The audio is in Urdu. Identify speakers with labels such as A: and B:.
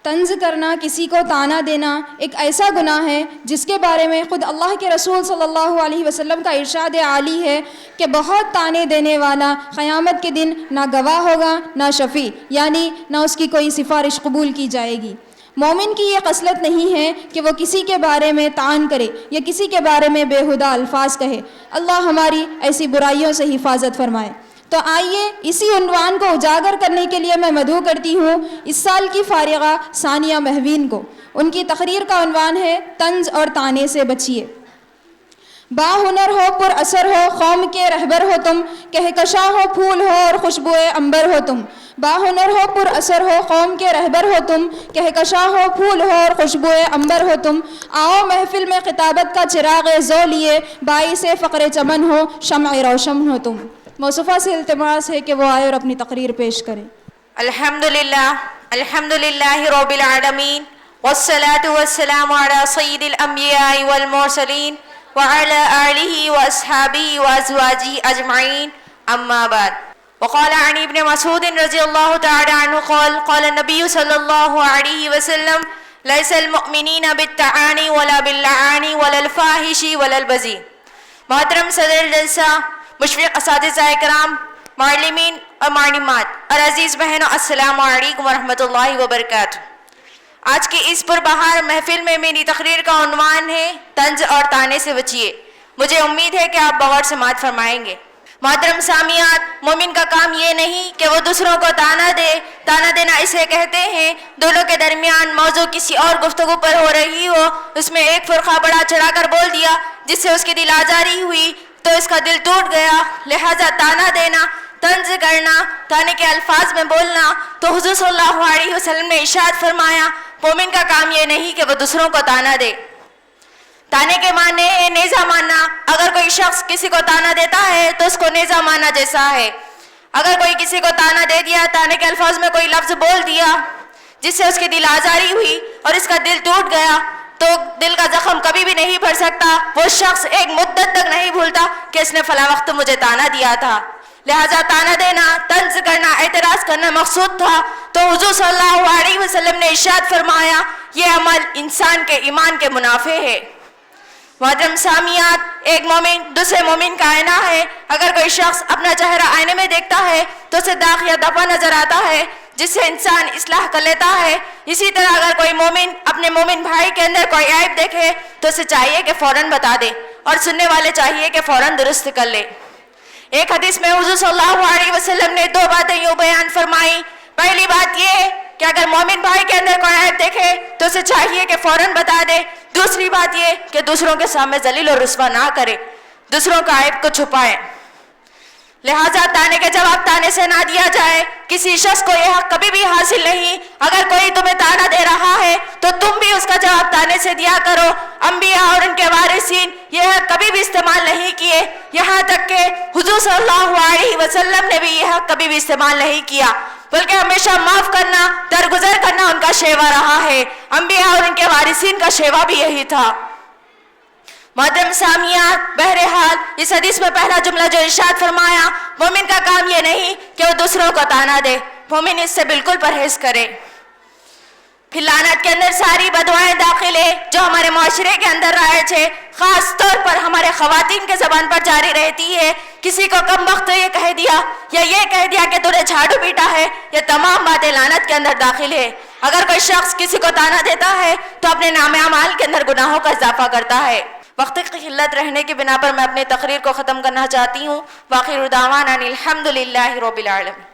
A: طنز کرنا، کسی کو طعنہ دینا ایک ایسا گناہ ہے جس کے بارے میں خود اللہ کے رسول صلی اللہ علیہ وسلم کا ارشاد عالی ہے کہ بہت طعنے دینے والا قیامت کے دن نہ گواہ ہوگا نہ شفیع، یعنی نہ اس کی کوئی سفارش قبول کی جائے گی۔ مومن کی یہ خصلت نہیں ہے کہ وہ کسی کے بارے میں طعن کرے یا کسی کے بارے میں بےہودہ الفاظ کہے۔ اللہ ہماری ایسی برائیوں سے حفاظت فرمائے۔ تو آئیے اسی عنوان کو اجاگر کرنے کے لیے میں مدعو کرتی ہوں اس سال کی فارغہ ثانیہ مہوین کو۔ ان کی تقریر کا عنوان ہے طنز اور طعنے سے بچیے۔ با ہنر ہو، پر اثر ہو، قوم کے رہبر ہو تم، کہکشاں ہو، پھول ہو اور خوشبوئے عنبر ہو تم۔ با ہنر ہو، پر اثر ہو، قوم کے رہبر ہو تم، کہکشاں ہو، پھول ہو اور خوشبوئے عنبر ہو تم۔ آؤ محفل میں خطابت کا چراغ ذو لیے، باعث فقر چمن ہو، شمع روشن ہو تم۔ موصوفہ سے التماس ہے کہ وہ آئے اور اپنی تقریر پیش کریں۔
B: الحمدللہ رب العالمین والصلاة والسلام على سید الانبیاء والمرسلین وعلى آلہ واصحابہ وازواجہ اجمعین، اما بعد۔ وقال عن ابن مسعود رضی اللہ تعالی عنہ قال قال النبی صلی اللہ علیہ وسلم لیس المؤمنین بالطعان ولا باللعان ولا الفاحش ولا البذیء۔ محترم صدر جلسہ، مشفق اساتذہ کرام، معلمین اور معلمات اور عزیز بہنوں، السلام علیکم ورحمۃ اللہ وبرکاتہ۔ آج کی اس پربہار محفل میں میری تقریر کا عنوان ہے طنز اور طعنے سے بچیے۔ مجھے امید ہے کہ آپ بغور سماعت فرمائیں گے۔ محترم سامعات، مومن کا کام یہ نہیں کہ وہ دوسروں کو طعنہ دے۔ طعنہ دینا اسے کہتے ہیں دونوں کے درمیان موضوع کسی اور گفتگو پر ہو رہی ہو، اس میں ایک فرقہ بڑا چڑھا کر بول دیا جس سے اس کی دل آزاری ہوئی تو اس کا دل ٹوٹ گیا، لہٰذا طعنہ دینا، طنز کرنا، طعنے کے الفاظ میں بولنا۔ تو حضور صلی اللہ علیہ وسلم نے ارشاد فرمایا مومن کا کام یہ نہیں کہ وہ دوسروں کو طعنہ دے۔ طعنے کے معنی ہے نیزہ مارنا۔ اگر کوئی شخص کسی کو طعنہ دیتا ہے تو اس کو نیزہ مارنا جیسا ہے۔ اگر کوئی کسی کو طعنہ دے دیا، طعنے کے الفاظ میں کوئی لفظ بول دیا جس سے اس کی دل آزاری ہوئی اور اس کا دل ٹوٹ گیا، تو دل کا زخم کبھی بھی نہیں بھر سکتا۔ وہ شخص ایک مدت تک نہیں بھولتا کہ اس نے فلاں وقت مجھے طعنہ دیا تھا۔ لہٰذا طعنہ دینا، طنز کرنا، اعتراض کرنا مقصود تھا۔ تو حضور صلی اللہ علیہ وسلم نے ارشاد فرمایا یہ عمل انسان کے ایمان کے منافع ہے۔ محترم سامعات، ایک مومن دوسرے مومن کا آئینہ ہے۔ اگر کوئی شخص اپنا چہرہ آئینے میں دیکھتا ہے تو اسے داغ یا دپا نظر آتا ہے جس سے انسان اصلاح کر لیتا ہے۔ اسی طرح اگر کوئی مومن اپنے مومن بھائی کے اندر کوئی عیب دیکھے تو اسے چاہیے کہ فوراً بتا دے، اور سننے والے چاہیے کہ فوراً درست کر لے۔ ایک حدیث میں حضور صلی اللہ علیہ وسلم نے دو باتیں یوں بیان فرمائی۔ پہلی بات یہ کہ اگر مومن بھائی کے اندر کوئی عیب دیکھے تو اسے چاہیے کہ فوراً بتا دے۔ دوسری بات یہ کہ دوسروں کے سامنے ذلیل اور رسوا نہ کرے، دوسروں کا عیب کو چھپائے۔ لہٰذا طعنے کے جواب طعنے سے نہ دیا جائے۔ کسی شخص کو یہ حق کبھی بھی حاصل نہیں، اگر کوئی تمہیں طعنہ دے رہا ہے تو تم بھی اس کا جواب طعنے سے دیا کرو۔ انبیاء اور ان کے وارثین یہ حق کبھی بھی استعمال نہیں کیے، یہاں تک کہ حضور صلی اللہ علیہ وسلم نے بھی یہ حق کبھی بھی استعمال نہیں کیا، بلکہ ہمیشہ معاف کرنا، درگزر کرنا ان کا شیوا رہا ہے۔ انبیاء اور ان کے وارثین کا شیوا بھی یہی تھا۔ محترم سامعات، بہرحال اس حدیث میں پہلا جملہ جو ارشاد فرمایا مومن کا کام یہ نہیں کہ وہ دوسروں کو طعنہ دے، مومن اس سے بالکل پرہیز کرے۔ پھر لعنت کے اندر ساری بدوائیں داخل ہے جو ہمارے معاشرے کے اندر رائج ہے، خاص طور پر ہمارے خواتین کے زبان پر جاری رہتی ہے۔ کسی کو کم وقت یہ کہہ دیا یا یہ کہہ دیا کہ تو نے جھاڑو پیٹا ہے، یہ تمام باتیں لعنت کے اندر داخل ہے۔ اگر کوئی شخص کسی کو طعنہ دیتا ہے تو اپنے نام اعمال کے اندر گناہوں کا اضافہ کرتا ہے۔ وقت کی قلت رہنے کی بنا پر میں اپنی تقریر کو ختم کرنا چاہتی ہوں۔ وآخر دعوانا ان الحمدللہ رب العالمین۔